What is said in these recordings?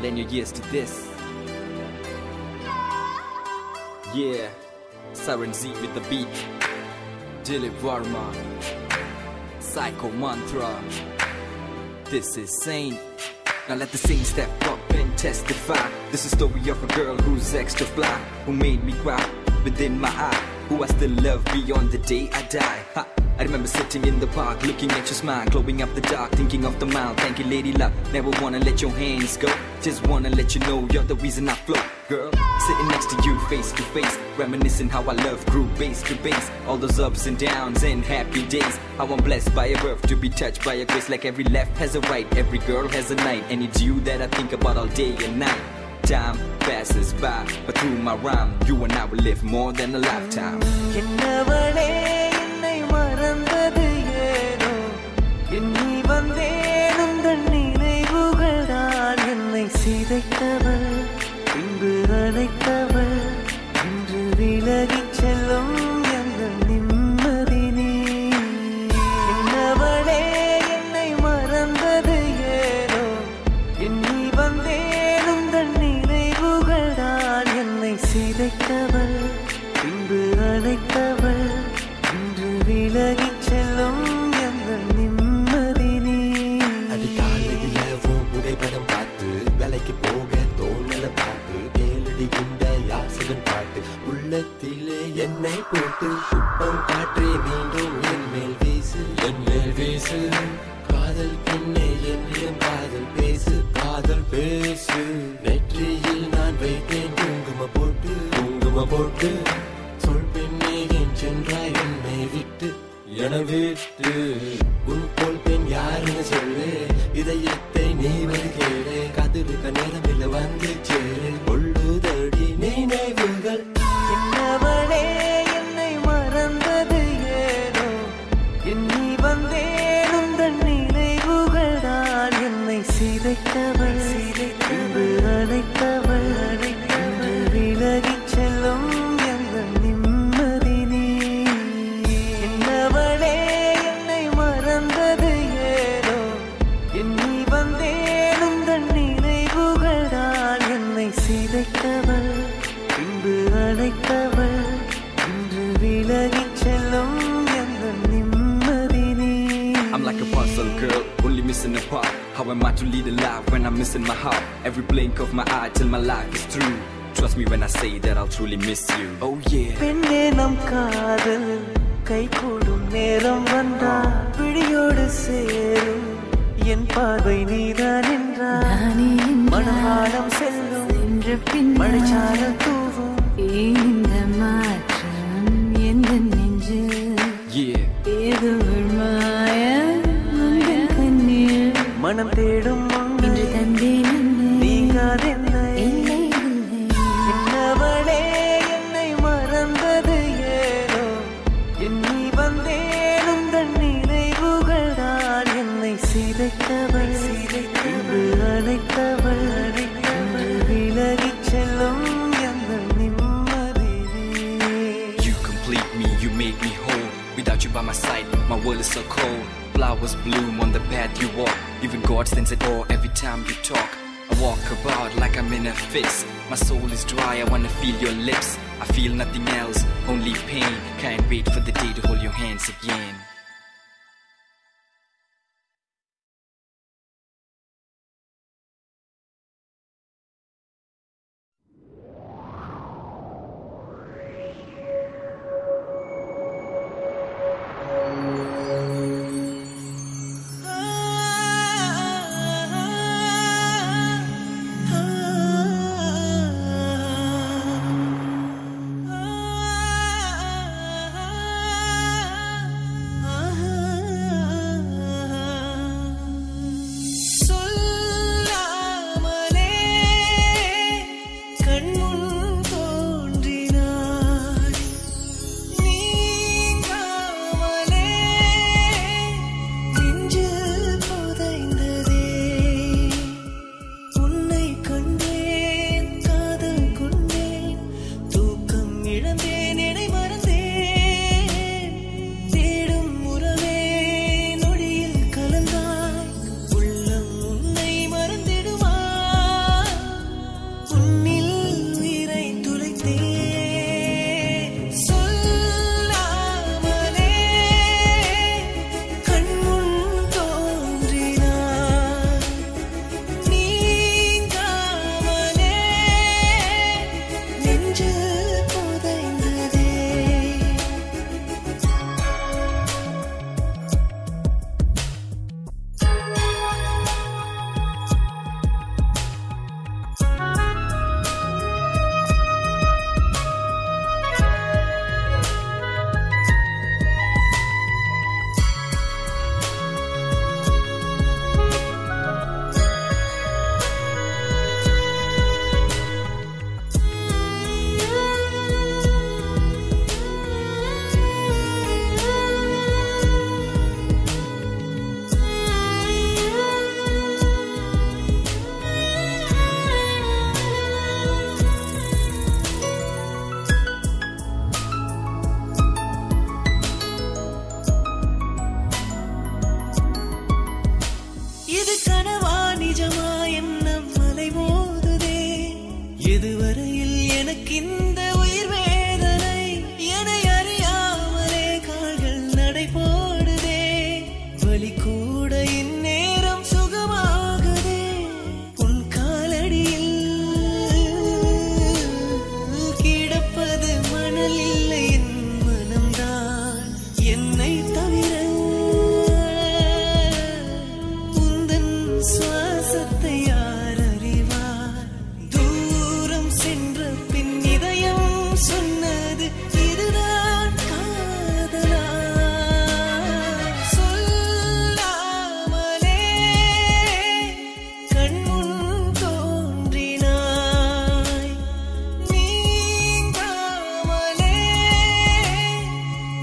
Lend your ears to this. Yeah, Siren Z with the beat. Dilip Varma, Psycho Mantra. This is Saint. Now let the saints step up and testify. This is the story of a girl who's extra fly, who made me cry within my eye, who I still love beyond the day I die. Ha! I remember sitting in the park, looking at your smile, glowing up the dark, thinking of the mile. Thank you, lady love. Never wanna let your hands go. Just wanna let you know you're the reason I float, girl. Sitting next to you, face to face, reminiscing how I love grew base to base. All those ups and downs and happy days. How I'm blessed by a birth to be touched by a grace. Like every left has a right, every girl has a night, and it's you that I think about all day and night. Time passes by, but through my rhyme, you and I will live more than a lifetime. I'm like a puzzle girl, only missing a part. How am I to lead a life when I'm missing my heart? Every blink of my eye till my life is through. Trust me when I say that I'll truly miss you. Oh yeah. Penne nam kaadal kai kodum neram vanda pidiyodu serum en paarvai needan endra manaalam sellum endra pin madichala thoovum indha maatram endha nenjil yeah edu maya undan kannil manam thedum indru thandeen neengadenna illai ennavale ennai marandadu yeno enni vandeen undan ninaivugal daan ennai sidaikaval indru alaikaval vilagi sellum enna nimmadine. You complete me, you make me whole. Without you by my side, my world is so cold. Flowers bloom on the path you walk. Even God stands at awe every time you talk. I walk about like I'm in a fix. My soul is dry, I wanna feel your lips. I feel nothing else, only pain. Can't wait for the day to hold your hands again. சொன்னது இதுதான் காதலா சொல்லாமலே கண்முன் தோன்றினாய் நீங்காமலே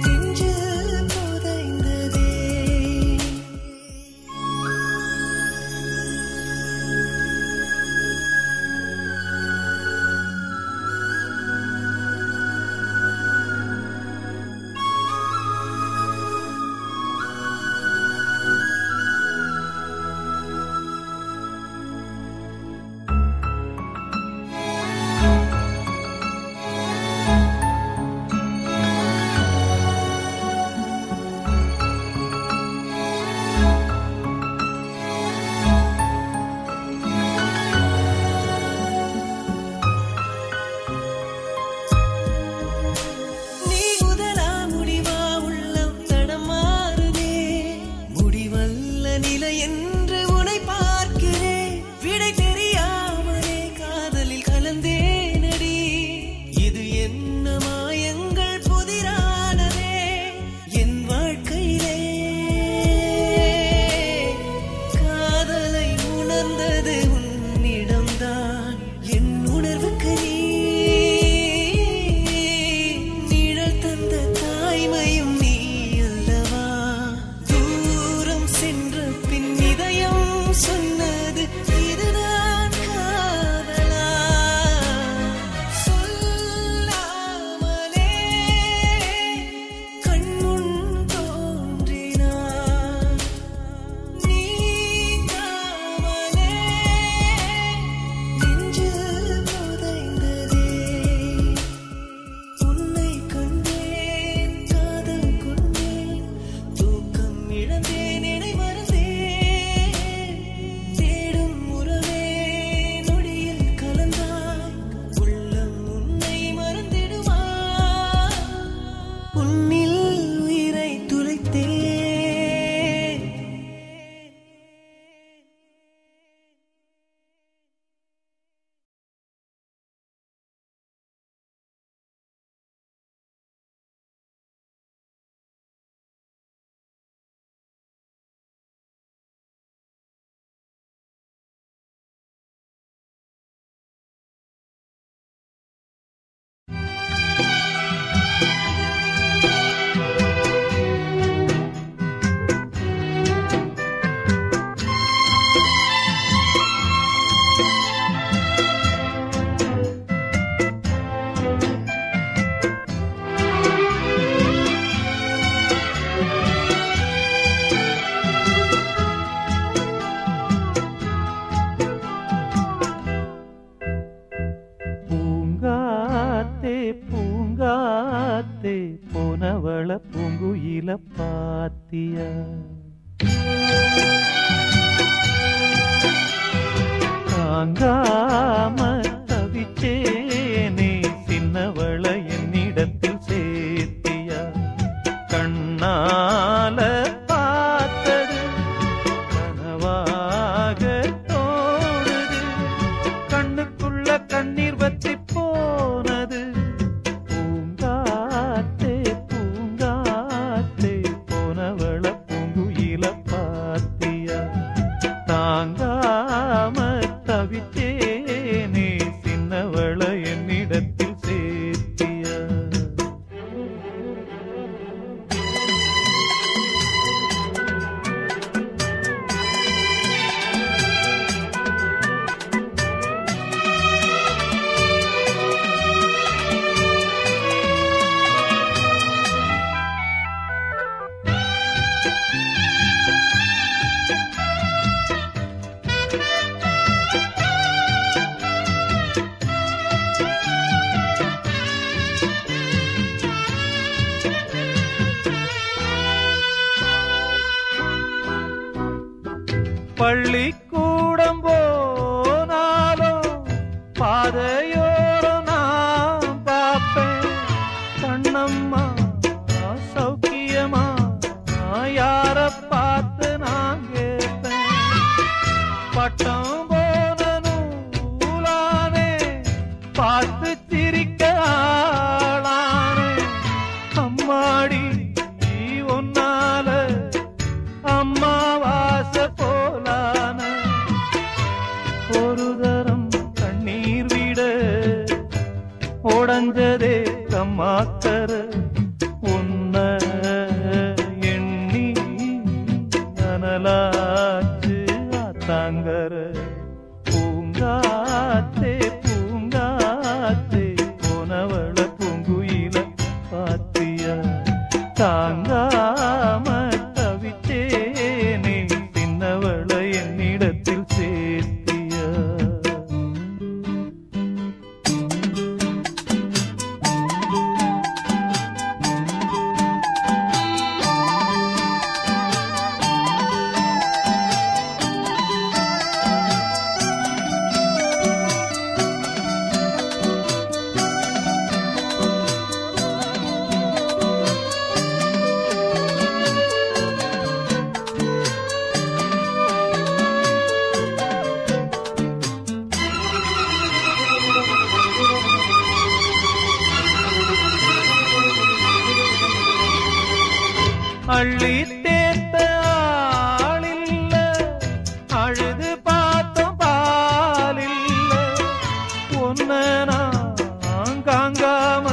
நெஞ்சு புதைந்ததே நீ முதலா முடிவா உள்ளம் தடமாறுதே முடிவல்ல நிலை என்று உன்னை பார்க்கிறேன் விடை தெரியாமலே காதலில் கலந்தேனடி இது என்ன மாயங்கள் புதிரானதே என் வாழ்க்கையிலே காதலை உணர்ந்தது உன்னிடம்தான் என் உணர்வுக்கு நிழல் தந்த தாய்மையும் நீ அல்லவா தூரம் சென்ற பின் இதயம் சொன்னது இதுதான் காதலா சொல்லாமலே கண்முன் தோன்றினாய் நீங்காமலே நெஞ்சு புதைந்ததே உன்னை கண்டேன் காதல் கொண்டேன் தூக்கம் இழந்தேன் என்னை மறந்தேன் தேடும் உறவே நொடியில் கலந்தாய் உள்ளம் உன்னை மறந்திடுமா உன்னில் உயிரை துளைத்தேன் பூங்காத்தே பூங்காத்தே போனவள பூங்குயில பாத்தியா தாங்காம தவிச்சேனே சின்னவள என்னிடத்தில் சேர்த்தியா கண்ணால பார்த்தது கனவாக தோணுது கண்ணுக்குள்ள கண்ணீர் வற்றி போனது பூங்காத்தே பூங்காத்தே போனவள பூங்குயில பாத்தியா தாங்காம தவிச்சேனே சின்னவள என்னிடத்தில் சேர்த்தியா பள்ளிக்கூடம் போனாலும் பாதையோரம் நான் பார்ப்பேன் கண்ணம்மா சௌக்கியமா யார பார்த்து நான் கேட்பேன் பட்டம் போன நூலானே பார்த்து சிரிக்க காஞ்சதே கம்மாக்கர உன்ன எண்ணி அனலாச்சு ஆத்தாங்கர பூங்காத்தே பூங்காத்தே போனவள பூங்குயில பாத்தியா தாங்காம தவிச்சேனே சின்னவள என்னிடத்தில் சேர்த்தியா அள்ளி தேத்த ஆளில்ல அழுது பார்த்தோம் பாலில்ல ஒன்ன நான் காங்காம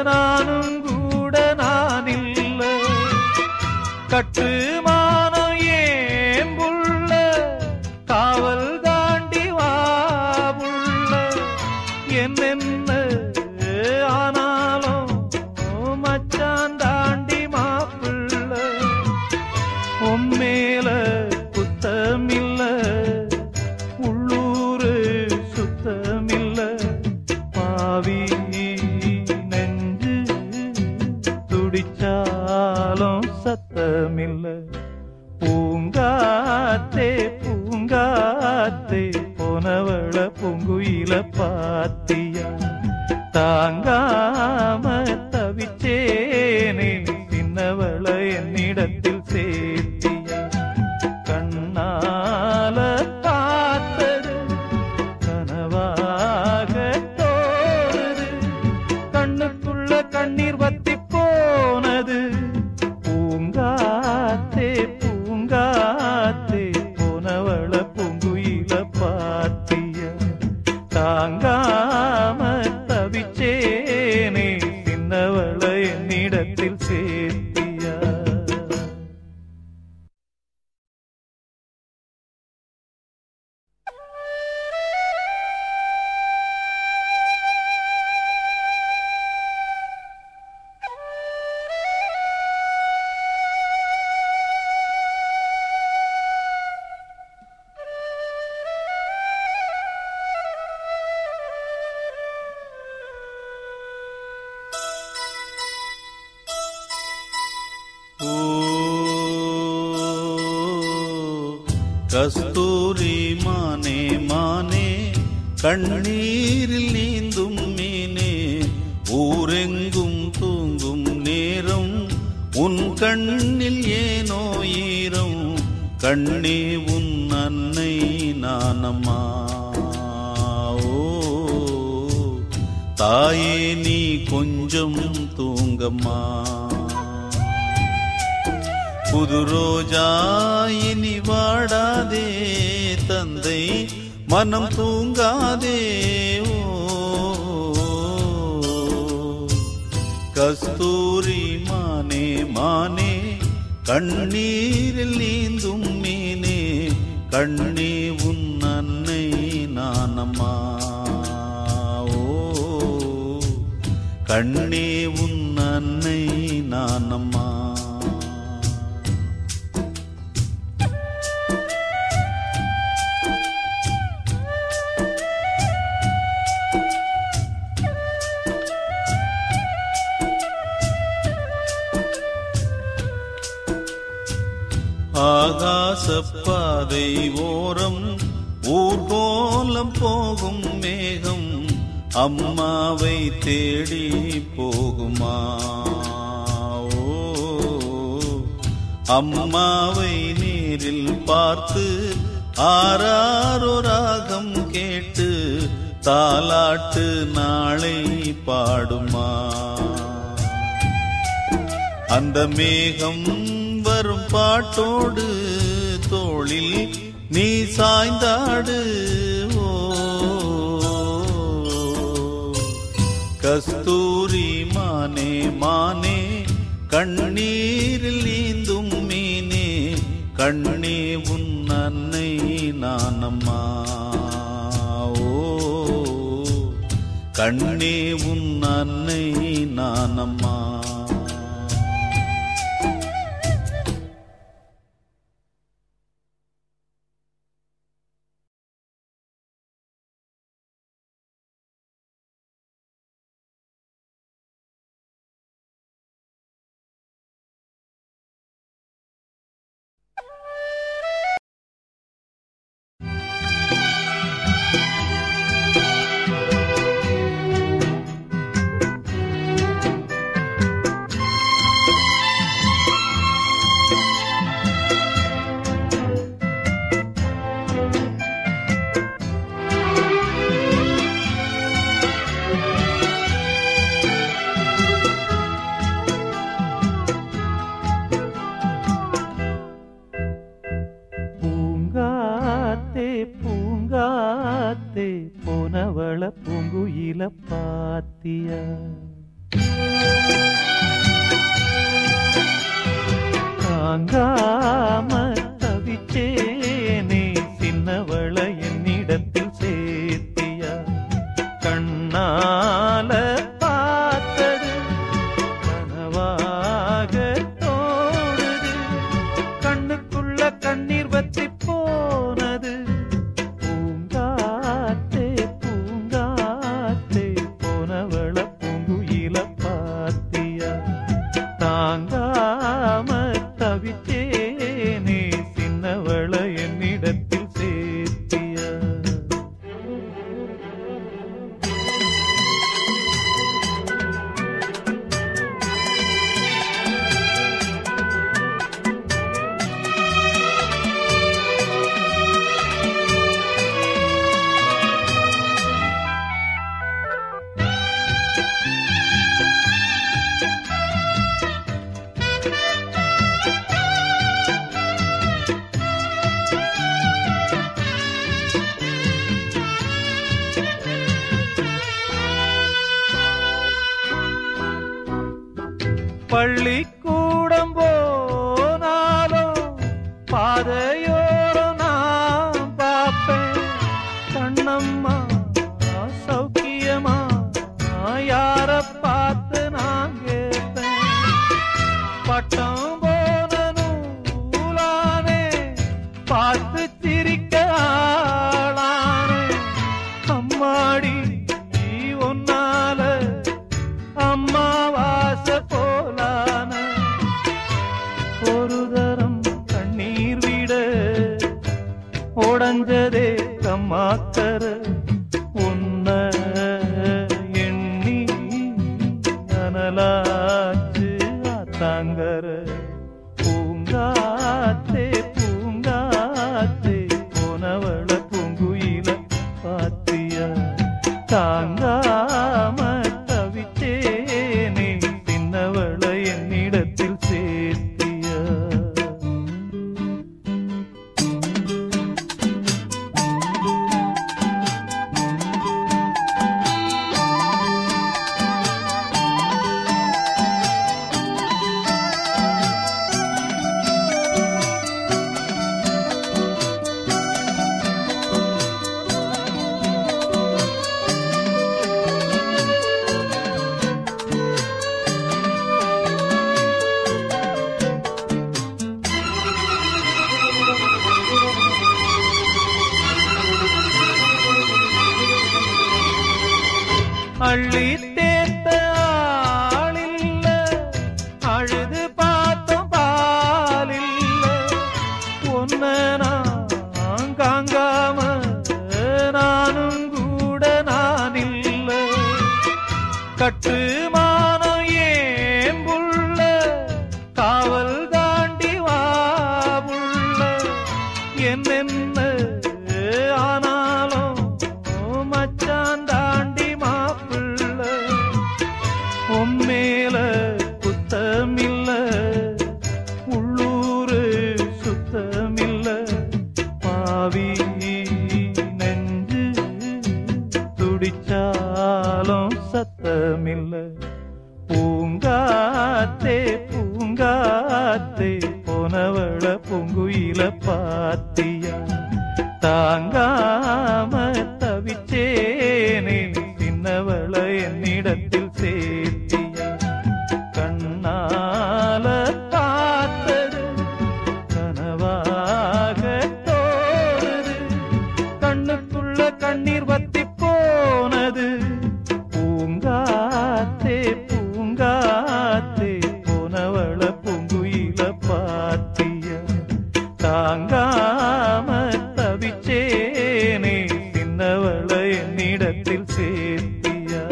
நானும் கூட நான் இல்ல கட்டுமானம் ஏன் புள்ள காவல் தாண்டி வாபுள்ள என்னென்ன ஆனாலும் மச்சான் தாண்டி உம்மேல குத்தமில்ல உள்ளூரு சுத்தமில்ல பாவி நெஞ்சு துடிச்சாலும் சத்தமில்ல பூங்காத்தே பூங்காத்தே போனவள பூங்குயில பாத்தியா தாங்காம தவிச்சேனே சின்னவள என்னிடத்தில் சேர்த்தியா கண்ணால பார்த்தது கனவாக தோணுது கண்ணுக்குள்ள கண்ணீர் வத்தி போனது பூங்காத்தே பூங்காத்தே போனவள பூங்குயில பாத்தியா தாங்காம தவிச்சேனே சின்னவள என்னிடத்தில் சேர்த்தியா கஸ்தூரி மானே மானே கண்ணீரில் நீந்தும் மீனே ஊரெங்கும் தூங்கும் நேரம் உன் கண்ணில் ஏனோ ஈரம் கண்ணே உன் அன்னை நானம்மா ஓ தாயே நீ கொஞ்சம் தூங்கம்மா புது ரோஜா இனி வாடாதே தந்தை மனம் தூங்காதே ஓ கஸ்தூரி மானே மானே கண்ணீரில் நீந்தும் மீனே கண்ணே உன் அன்னை நானம்மா ஓ கண்ணே உன் அன்னை நானம்மா ஆகாசப்பாதை ஓரம் ஊர்கோலம் போகும் மேகம் அம்மாவை தேடி போகுமா ஓ அம்மாவை நேரில் பார்த்து ஆராரோ ராகம் கேட்டு தாலாட்டு நாளை பாடுமா அந்த மேகம் வரும் பாட்டோடு தோளில் நீ சாய்ந்தாடு ஓ கஸ்தூரி மானே மானே கண்ணீரில் நீந்தும் மீனே கண்ணே உன் அன்னை நானம்மா ஓ கண்ணே உன் அன்னை நானம்மா. பூங்காத்தே போனவள பூங்குயில பாத்தியா தாங்காம தவிச்சேனே சின்னவள என்னிடத்தில் சேர்த்தியா கண்ணால பார்த்தது கனவாக தோணுது கண்ணுக்குள்ள கண்ணீர் வத்தி போனது பூங்காத்தே பூங்காத்தே போனவள பூங்குயில பாத்தியா தாங்காம தவிச்சேனே சின்னவள என்னிடத்தில் சேர்த்தியா பள்ளிக்கூடம் போனாலும் பாதையோரம் நான் பார்ப்பேன் கண்ணம்மா சௌக்கியமா யார பார்த்து நான் கேட்பேன் பட்டம் போன நூலானே பார்த்து சிரிக்க ஆளானே அம்மாடி ஒன்னால அம்மாவாச போலான ஒரு தரம் கண்ணீர் விட உடஞ்சதே கம்மாக்கர உன்ன எண்ணி அனலாச்சு ஆத்தாங்கர பூங்காத்தே பூங்காத்தே போனவள பூங்குயில பாத்தியா தாங்காம தவிச்சேனே சின்னவள என்னிடத்தில் சேர்த்தியா அள்ளி தேத்த ஆளில்ல அழுது பார்த்தோம் பாலில்ல ஒன்ன நான் காங்காம நானும் கூட நான் இல்ல கட்டுமானம் ஏம்புள்ள காவல் தாண்டி வாவுள்ள என்னென்ன ஆனாலும் மச்சான் தாண்டி மேல குத்தமில்ல உள்ளூரு சுத்தமில்ல பாவி நெஞ்சு துடிச்சாலும் சத்தமில்ல சுத்தமில்ல. பூங்காத்தே பூங்காத்தே போனவள பூங்குயில பாத்தியா, தாங்காம தவிச்சேனே சின்னவள என்னிடத்தில் சேர்த்தியா. கண்ணால பார்த்தது கனவாக தோணுது, கண்ணுக்குள்ள கண்ணீர் வத்தி போனது. பூங்காத்தே பூங்காத்தே போனவள பூங்குயில பாத்தியா, தாங்காம தவிச்சேனே சின்னவள என்னிடத்தில் சேர்த்தியா.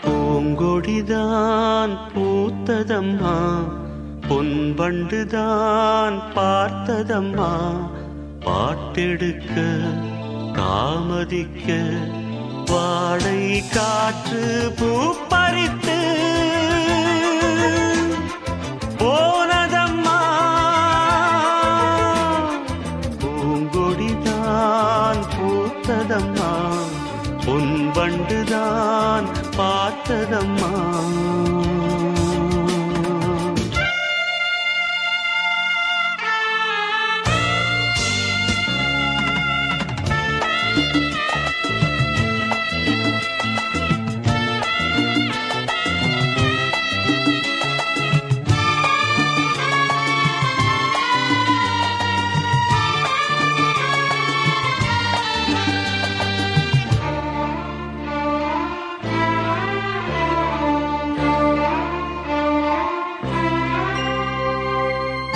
பூங்கொடிதான் பூத்ததம்மா, பொன்பண்டுதான் பார்த்ததம்மா, பாட்டெடுக்க தாமதிக்க வாடை காற்று பூ பறித்து போனதம்மா. பூங்கொடிதான் பூத்ததம்மா, பொன்பண்டுதான் பார்த்ததம்மா.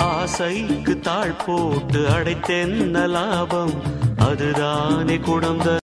ஆசைக்கு தாழ் போட்டு அடைத்தென்ன லாபம், அதுதானே குடந்த